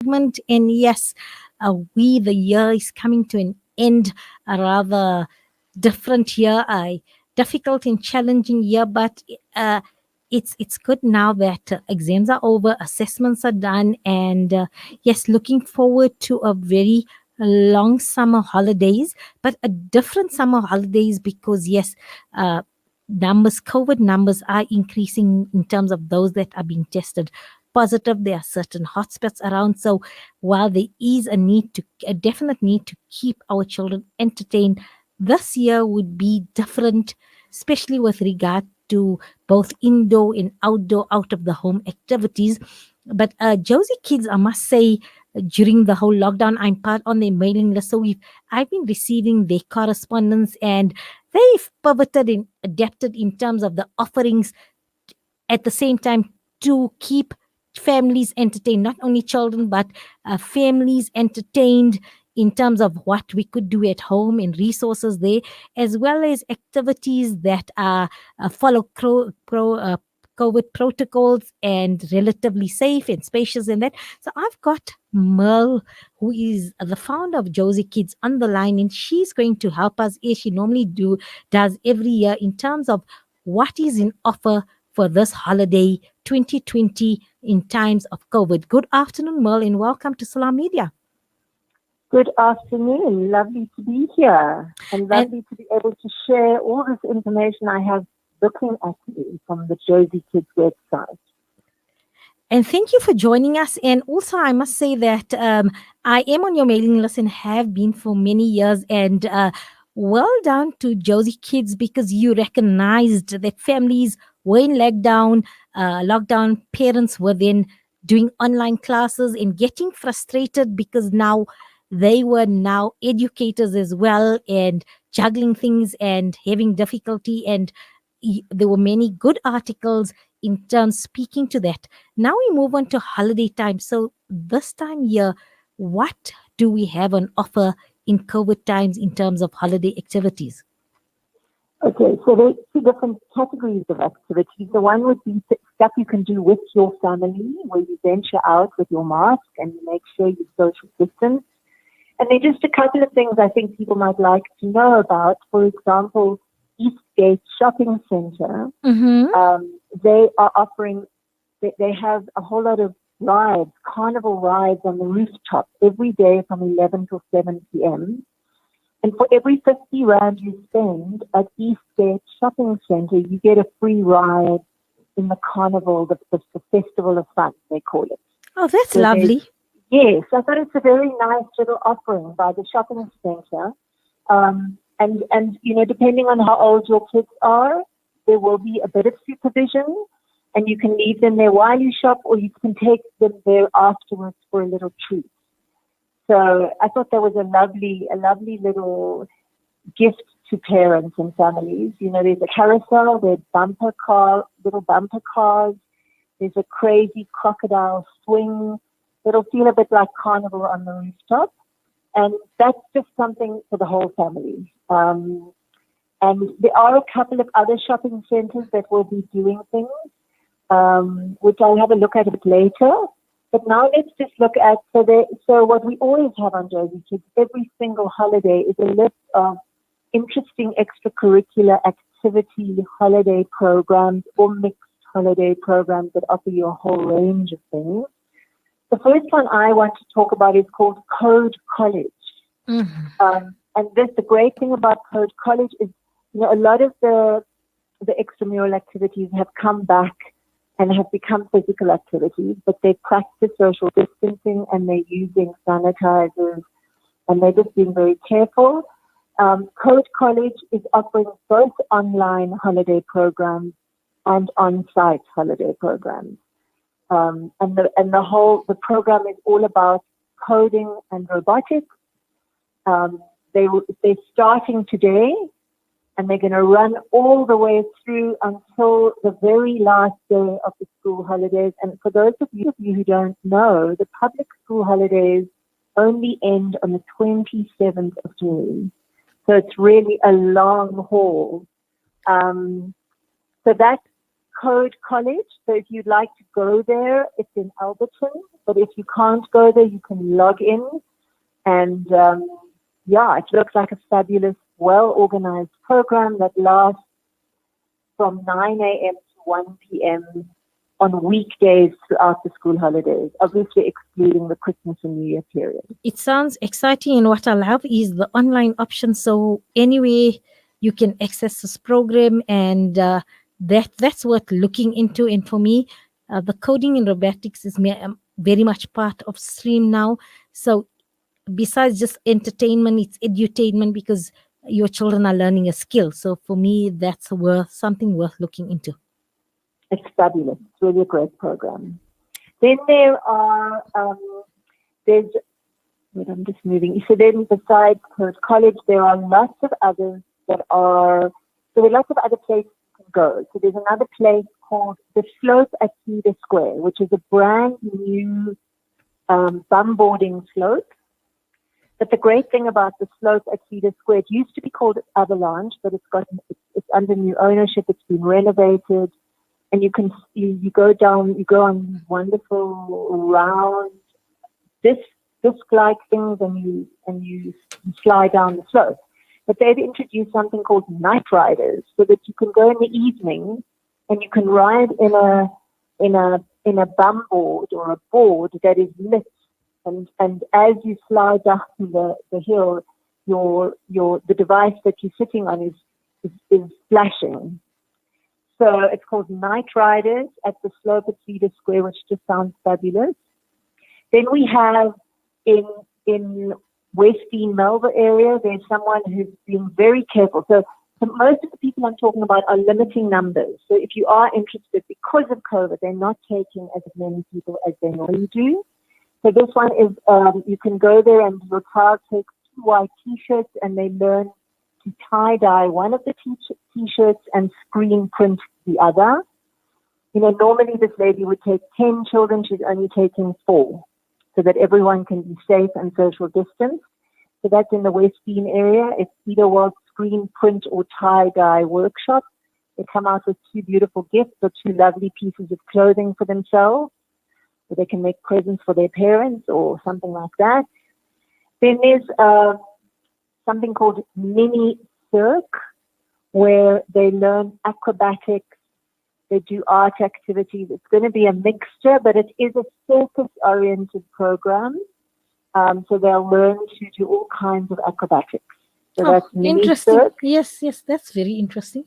segment. And yes, the year is coming to an end, a rather different year, a difficult and challenging year, but uh, it's good now that exams are over, assessments are done, and yes, looking forward to a very long summer holidays, but a different summer holidays because yes, uh, COVID numbers are increasing in terms of those that are being tested positive. There are certain hotspots around. So while there is a definite need to keep our children entertained, this year would be different, especially with regard to both indoor and outdoor, out of the home activities. But Josie Kids, I must say, during the whole lockdown, I'm part on their mailing list. So I've been receiving their correspondence, and they've pivoted and adapted in terms of the offerings at the same time to keep families entertained, not only children, but families entertained in terms of what we could do at home and resources there, as well as activities that are follow COVID protocols and relatively safe and spacious in that. So I've got Merle, who is the founder of Jozi Kids, on the line, and she's going to help us as she normally does every year in terms of what is in offer for this holiday 2020 in times of COVID. Good afternoon, Merle, and welcome to Salam Media. Good afternoon. Lovely to be here and lovely to be able to share all this information I have looking at me from the Jozi Kids website. And thank you for joining us. And also, I must say that I am on your mailing list and have been for many years. And well done to Jozi Kids, because you recognized that families were in lockdown. Parents were then doing online classes and getting frustrated because now they were now educators as well and juggling things and having difficulty. And there were many good articles in terms speaking to that. Now we move on to holiday time. So this time year, what do we have on offer in COVID times in terms of holiday activities? Okay, so there's two different categories of activities. The one would be stuff you can do with your family, where you venture out with your mask and you make sure you social distance. And there are just a couple of things I think people might like to know about. For example, Eastgate Shopping Center, they are offering, they have a whole lot of rides, carnival rides on the rooftop every day from 11 to 7 p.m. And for every 50 rand you spend at Eastgate Shopping Center, you get a free ride in the carnival, the Festival of Fun, they call it. Oh, that's lovely. Yes, I thought it's a very nice little offering by the shopping center. And you know, depending on how old your kids are, there will be a bit of supervision, and you can leave them there while you shop, or you can take them there afterwards for a little treat. So I thought that was a lovely little gift to parents and families. You know, there's a carousel, there's little bumper cars, there's a crazy crocodile swing. It'll feel a bit like carnival on the rooftop. And that's just something for the whole family. And there are a couple of other shopping centers that will be doing things, which I'll have a look at a bit later. But now let's just look at, so what we always have on Jozi Kids, every single holiday is a list of interesting extracurricular activity holiday programs or mixed holiday programs that offer you a whole range of things. The first one I want to talk about is called Code College. And the great thing about Code College is, you know, a lot of the extramural activities have come back and have become physical activities, but they practice social distancing and they're using sanitizers and they're just being very careful. Code College is offering both online holiday programs and on-site holiday programs. And the program is all about coding and robotics. They're starting today, and they're going to run all the way through until the very last day of the school holidays. And for those of you who don't know, the public school holidays only end on the 27th of June. So it's really a long haul. So that's Code College. So if you'd like to go there, it's in Alberton. But if you can't go there, you can log in. And yeah, it looks like a fabulous, well-organized program that lasts from 9 a.m. to 1 p.m. on weekdays throughout the school holidays, obviously excluding the Christmas and New Year period. It sounds exciting, and what I love is the online option. So anyway, you can access this program, and that's worth looking into. And for me, the coding and robotics is very much part of stream now. So besides just entertainment, it's edutainment, because your children are learning a skill. So for me, that's something worth looking into. It's fabulous. It's really a great program. Then there are, there's, wait, I'm just moving. So then besides Perth College, there are lots of others that are, so there are lots of other places you can go. So there's another place called The Slope at Cedar Square, which is a brand new bumboarding slope. But the great thing about the slope at Cedar Square, it used to be called Avalanche, but it's under new ownership. It's been renovated, and you go down, you go on these wonderful round disc-like things, and you slide down the slope. But they've introduced something called night riders, so that you can go in the evening and you can ride in a bum board or a board that is lit. And as you slide down the hill, the device that you're sitting on is flashing. So it's called Night Riders at the Slope at Cedar Square, which just sounds fabulous. Then we have in West Dean, Melbourne area, there's someone who's being very careful. So most of the people I'm talking about are limiting numbers. So if you are interested, because of COVID, they're not taking as many people as they normally do. So this one is, you can go there and your child takes 2 white T-shirts and they learn to tie-dye one of the T-shirts and screen print the other. You know, normally this lady would take 10 children. She's only taking 4 so that everyone can be safe and social distance. So that's in the West Dean area. It's either World Screen Print or tie-dye workshop. They come out with 2 beautiful gifts or 2 lovely pieces of clothing for themselves, so they can make presents for their parents or something like that. Then there's something called Mini Cirque, where they learn acrobatics, they do art activities. It's going to be a mixture, but it is a circus-oriented program. So they'll learn to do all kinds of acrobatics. So that's Mini interesting. Cirque. Yes, that's very interesting.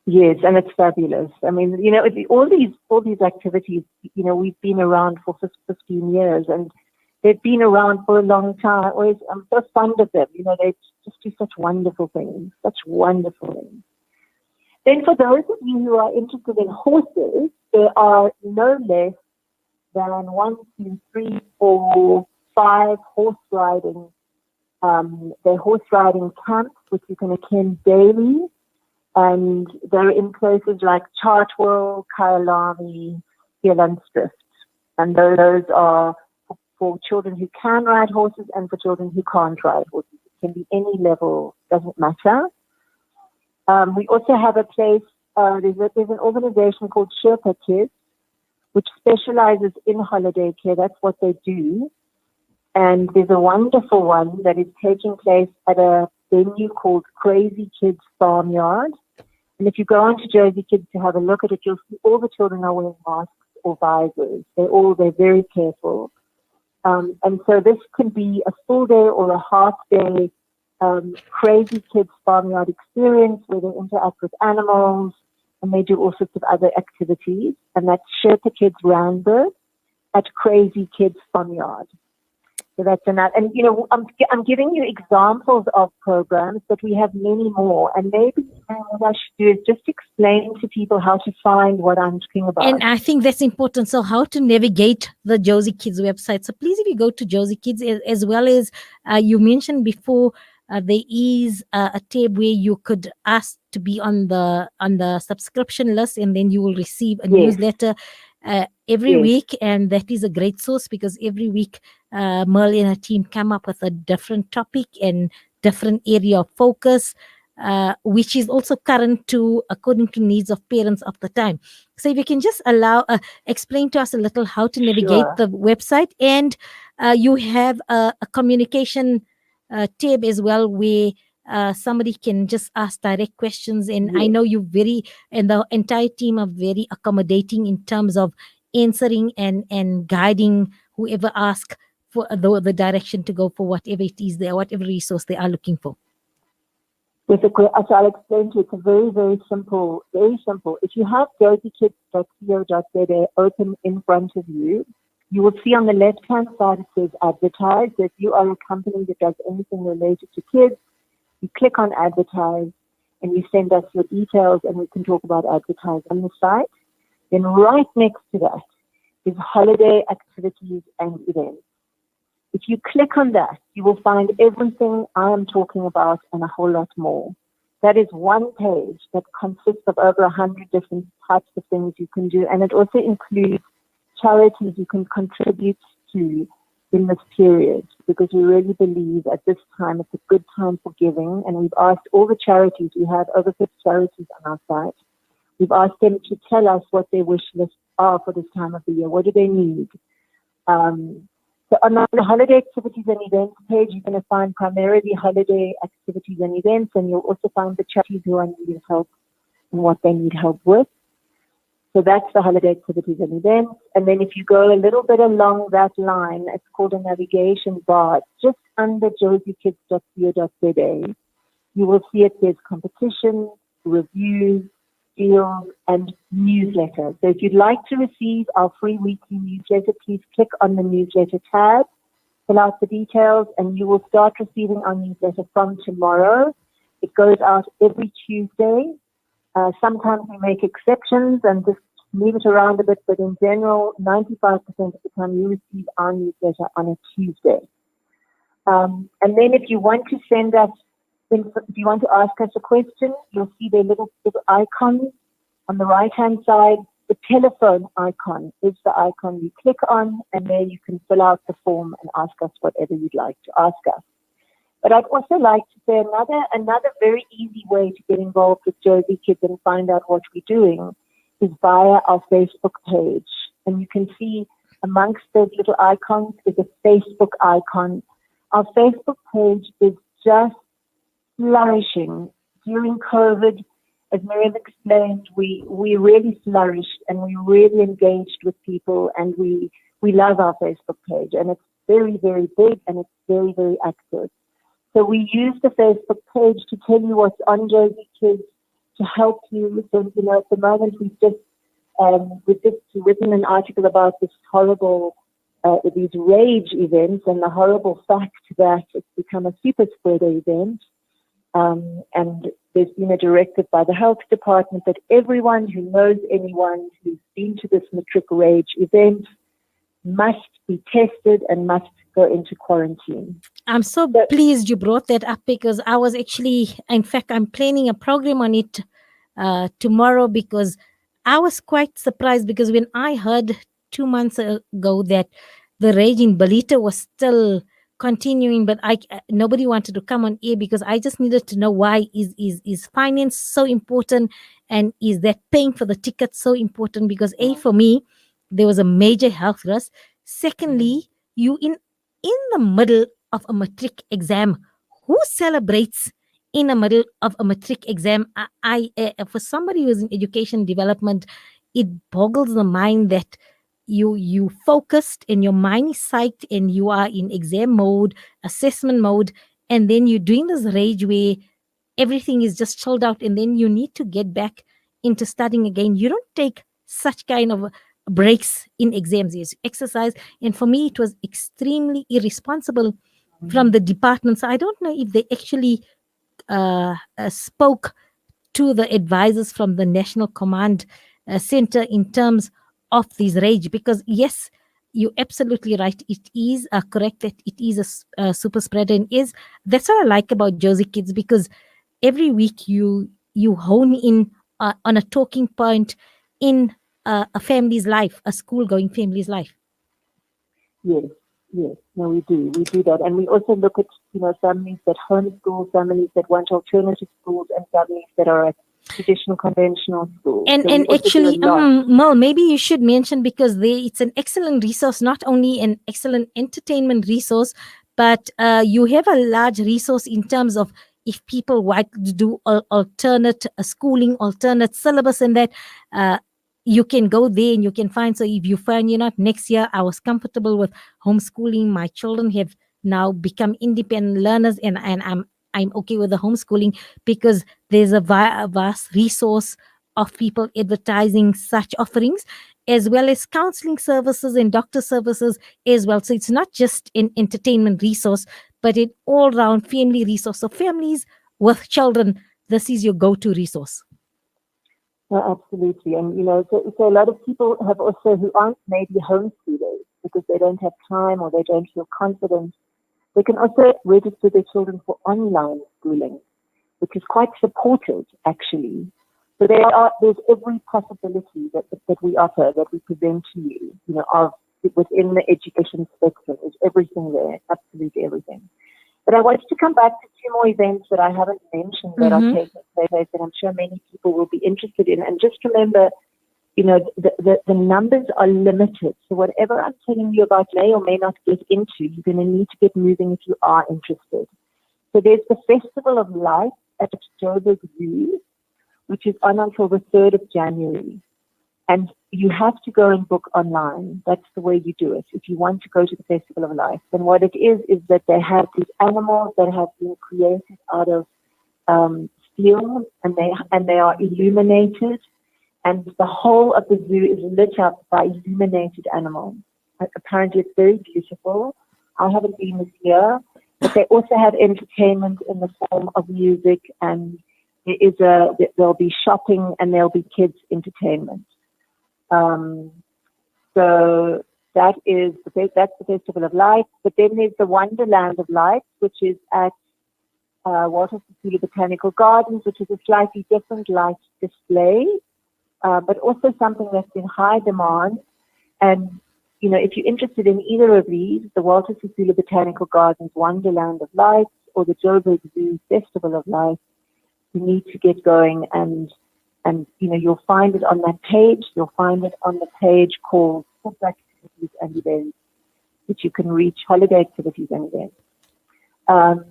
Yes, and it's fabulous. I mean, you know, all these activities, you know, we've been around for 15 years, and they've been around for a long time. I'm so fond of them. You know, they just do such wonderful things. Then for those of you who are interested in horses, there are no less than 1, 2, 3, 4, 5 horse riding. They're horse riding camps, which you can attend daily. And they're in places like Chartwell, Kyalami, Gillandstrift. And those are for children who can ride horses and for children who can't ride horses. It can be any level, doesn't matter. We also have a place, there's an organization called Cirque Kids, which specializes in holiday care. That's what they do. And there's a wonderful one that is taking place at a venue called Crazy Kids Farmyard. And if you go on to Jozi Kids to have a look at it, you'll see all the children are wearing masks or visors. They're very careful. And so this can be a full day or a half day Crazy Kids Farmyard experience where they interact with animals and they do all sorts of other activities. And that's Sherpa Kids Randburg at Crazy Kids Farmyard. So that's enough. And, you know, I'm giving you examples of programs, but we have many more. And maybe what I should do is just explain to people how to find what I'm talking about. And I think that's important. So how to navigate the Jozi Kids website. So please, if you go to Jozi Kids, as well as you mentioned before, there is a tab where you could ask to be on the subscription list, and then you will receive a newsletter every week. And that is a great source, because every week Merle and her team come up with a different topic and different area of focus. which is also current to according to needs of parents of the time. So if you can just explain to us a little how to navigate Sure. the website, and you have a communication tab as well where somebody can just ask direct questions. And I Yes. know and the entire team are very accommodating in terms of answering and guiding whoever asks for the direction to go for whatever it is there, whatever resource they are looking for. So I'll explain to you. It's a very, very simple, very simple. If you have jozikids.co.za open in front of you, you will see on the left-hand side it says advertise. So if you are a company that does anything related to kids, you click on advertise and you send us your details and we can talk about advertise on the site. Then right next to that is holiday activities and events. If you click on that, you will find everything I am talking about and a whole lot more. That is one page that consists of over 100 different types of things you can do, and it also includes charities you can contribute to in this period, because we really believe at this time it's a good time for giving, and we've asked all the charities, we have over 50 charities on our site, we've asked them to tell us what their wish lists are for this time of the year. What do they need? So on the holiday activities and events page, you're going to find primarily holiday activities and events, and you'll also find the charities who are needing help and what they need help with. So that's the holiday activities and events. And then if you go a little bit along that line, it's called a navigation bar. Just under jozikids.co.za, you will see it says competition, reviews, deals, and newsletter. So if you'd like to receive our free weekly newsletter, please click on the newsletter tab, fill out the details, and you will start receiving our newsletter from tomorrow. It goes out every Tuesday. Sometimes we make exceptions and just move it around a bit, but in general, 95% of the time you receive our newsletter on a Tuesday. And then if you want to send us, if you want to ask us a question, you'll see their little icons on the right-hand side. The telephone icon is the icon you click on, and there you can fill out the form and ask us whatever you'd like to ask us. But I'd also like to say another very easy way to get involved with Jozi Kids and find out what we're doing is via our Facebook page. And you can see amongst those little icons is a Facebook icon. Our Facebook page is just flourishing. During COVID, as Miriam explained, we really flourished and we really engaged with people, and we love our Facebook page, and it's very, very big and it's very, very active. So we use the Facebook page to tell you what's on Jozi Kids, to help you. So, at the moment we've just written an article about this horrible, these rage events and the horrible fact that it's become a super spreader event. And there's been a directive by the health department that everyone who knows anyone who's been to this matric rage event must be tested and must go into quarantine. I'm so pleased you brought that up, because I was actually, in fact, I'm planning a program on it tomorrow, because I was quite surprised, because when I heard 2 months ago that the rage in Belita was still continuing, but nobody wanted to come on air, because I just needed to know why is finance so important, and is that paying for the ticket so important? Because for me, there was a major health risk. Secondly, you in the middle of a matric exam. Who celebrates in the middle of a matric exam? For somebody who's in education development, it boggles the mind that you focused and your mind is psyched and you are in exam mode, assessment mode, and then you're doing this rage where everything is just chilled out, and then you need to get back into studying again. You don't take such kind of breaks in exams. Yes, exercise. And for me, it was extremely irresponsible from the department. So I don't know if they actually spoke to the advisors from the National Command Center in terms of this rage, because yes, you're absolutely right. It is correct that it is a super spreader, and that's what I like about Jozi Kids, because every week you hone in on a talking point in a family's life, a school-going family's life. Yes, Yes, no, we do. We do that. And we also look at, families that homeschool, families that want alternative schools, and families that are at traditional conventional schools. And So we also do a actually, lot. Merle, maybe you should mention, because it's an excellent resource, not only an excellent entertainment resource, but you have a large resource in terms of if people want to do alternate schooling, alternate syllabus, and that you can go there and you can find. So if you find next year, I was comfortable with homeschooling. My children have now become independent learners, and I'm okay with the homeschooling, because there's a vast resource of people advertising such offerings, as well as counseling services and doctor services as well. So it's not just an entertainment resource, but an all-round family resource. So families with children, this is your go-to resource. No, absolutely. And, so a lot of people have also, who aren't maybe homeschoolers because they don't have time or they don't feel confident, they can also register their children for online schooling, which is quite supported, actually. So there's every possibility that we offer, that we present to you, of within the education spectrum. There's everything there, absolutely everything. But I wanted to come back to two more events that I haven't mentioned that are taking place, and I'm sure many people will be interested in. And just remember, the numbers are limited. So whatever I'm telling you about may or may not get into, you're going to need to get moving if you are interested. So there's the Festival of Light at Jozi, which is on until the 3rd of January. And you have to go and book online. That's the way you do it. If you want to go to the Festival of Life, then what it is that they have these animals that have been created out of steel, and they are illuminated, and the whole of the zoo is lit up by illuminated animals. Apparently, it's very beautiful. I haven't been this year, but they also have entertainment in the form of music, and there'll be shopping, and there'll be kids' entertainment. So that's the Festival of Lights. But then there's the Wonderland of Lights, which is at Walter Sisulu Botanical Gardens, which is a slightly different light display, but also something that's in high demand. And, if you're interested in either of these, the Walter Sisulu Botanical Gardens Wonderland of Lights or the Joburg Zoo Festival of Lights, you need to get going, and you'll find it on that page. You'll find it on the page called Activities and Events, which you can reach, Holiday Activities and Events. So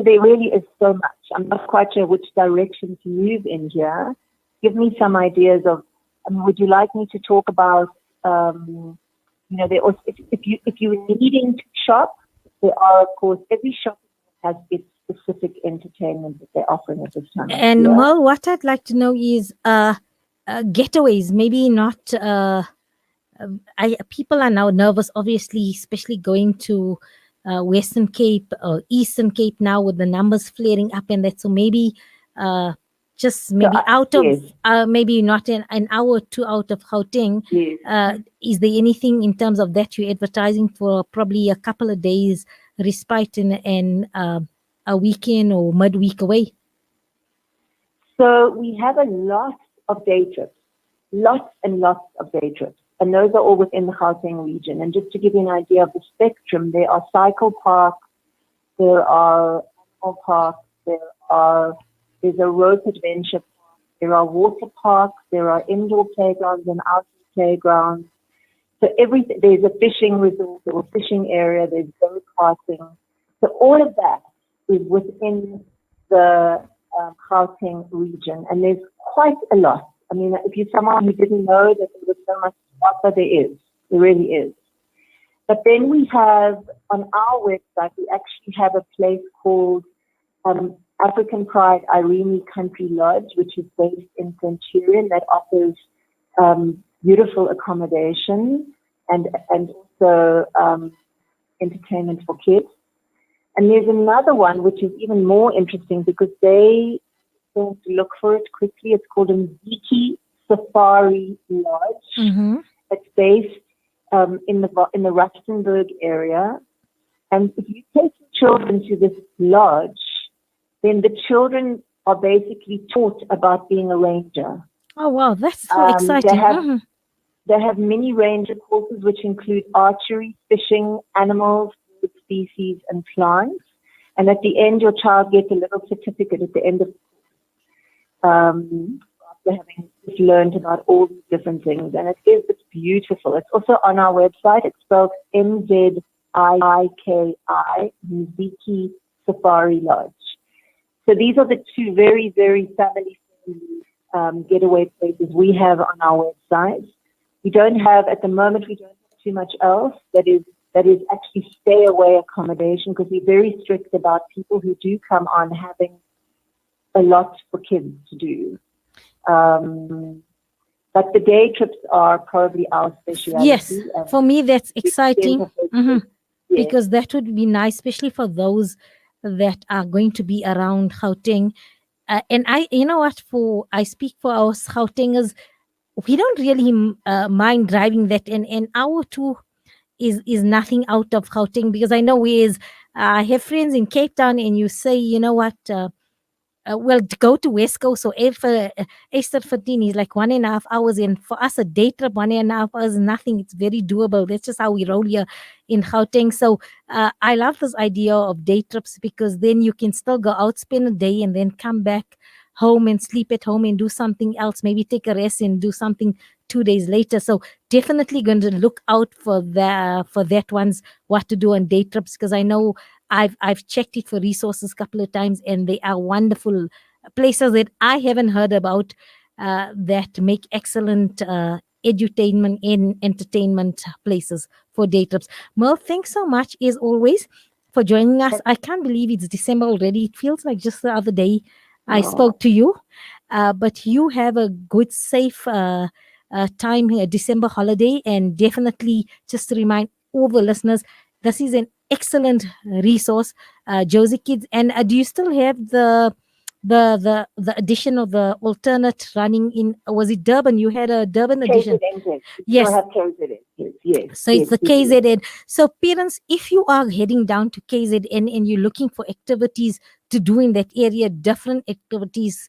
there really is so much. I'm not quite sure which direction to move in here. Give me some ideas of, would you like me to talk about, there also, if you're needing to shop, there are, of course, every shop has its specific entertainment that they're offering at this time. And Merle, what I'd like to know is getaways. Maybe not. People are now nervous, obviously, especially going to Western Cape or Eastern Cape now with the numbers flaring up and that. So maybe just maybe out of maybe not an hour or two out of Gauteng. Yes. Is there anything in terms of that you're advertising for probably a couple of days respite and a weekend or midweek away? So we have a lot of day trips, lots and lots of day trips. And those are all within the Gauteng region. And just to give you an idea of the spectrum, there are cycle parks, there are animal parks, there's a rope adventure park, there are water parks, there are indoor playgrounds and outdoor playgrounds. So there's a fishing resort or fishing area, there's go karting. So all of that is within the Gauteng region, and there's quite a lot. I mean, if you're someone who didn't know that there was so much to offer, there really is. But then we have, on our website, we actually have a place called African Pride Irene Country Lodge, which is based in Centurion, that offers beautiful accommodation and also entertainment for kids. And there's another one which is even more interesting because they don't look for it quickly. It's called a Ziki Safari Lodge. Mm-hmm. It's based in the Rustenburg area. And if you take children to this lodge, then the children are basically taught about being a ranger. Oh, wow. That's so exciting. They have many range of courses which include archery, fishing, animals, food species, and plants. And at the end, your child gets a little certificate at the end of after having just learned about all these different things. And it's beautiful. It's also on our website. It's spelled Mziki, Ziki Safari Lodge. So these are the two very, very family-friendly getaway places we have on our website. We don't have, at the moment, we don't have too much else that is actually stay away accommodation, because we're very strict about people who do come on having a lot for kids to do. But the day trips are probably our specialty. Yes, for me that's exciting. Yes. Because that would be nice, especially for those that are going to be around Gauteng. And I speak for our Gautengers. We don't really mind driving that, and an hour two is nothing out of Gauteng, because I know I have friends in Cape Town, and you say, you know what, well, to go to West Coast, so Easter 15 is like 1.5 hours, and for us a day trip 1.5 hours is nothing. It's very doable. That's just how we roll here in Gauteng. So I love this idea of day trips, because then you can still go out, spend a day, and then come back home and sleep at home and do something else, maybe take a rest and do something 2 days later. So definitely going to look out for that ones, what to do on day trips, because I know I've checked it for resources a couple of times, and they are wonderful places that I haven't heard about, that make excellent edutainment and entertainment places for day trips. Merle, thanks so much as always for joining us. I can't believe it's December already. It feels like just the other day I spoke to you, but you have a good, safe time here, December holiday, and definitely just to remind all the listeners, this is an excellent resource, Jozi Kids. And do you still have the edition of the alternate running in? Was it Durban? You had a Durban edition. Yes. Yes. So it's the KZN. So parents, if you are heading down to KZN and you're looking for activities to do in that area, different activities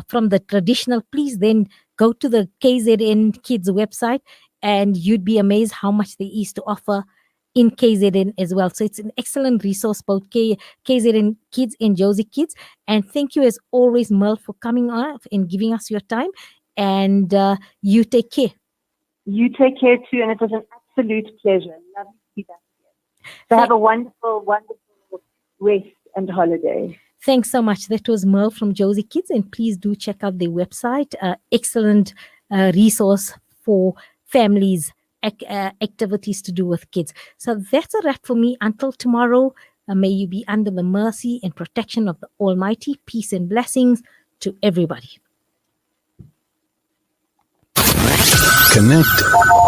from the traditional, please then go to the KZN Kids website, and you'd be amazed how much there is to offer in KZN as well. So it's an excellent resource, both KZN Kids and Jozi Kids. And thank you as always, Merle, for coming on and giving us your time. And you take care. You take care too, and it was an absolute pleasure. Lovely to be back again. So have a wonderful, wonderful rest and holiday. Thanks so much. That was Merle from Jozi Kids, and please do check out their website. Excellent resource for families, activities to do with kids. So that's a wrap for me. Until tomorrow, may you be under the mercy and protection of the Almighty. Peace and blessings to everybody. Connect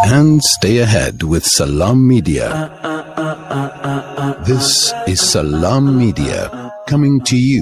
and stay ahead with Salam Media. This is Salam Media, coming to you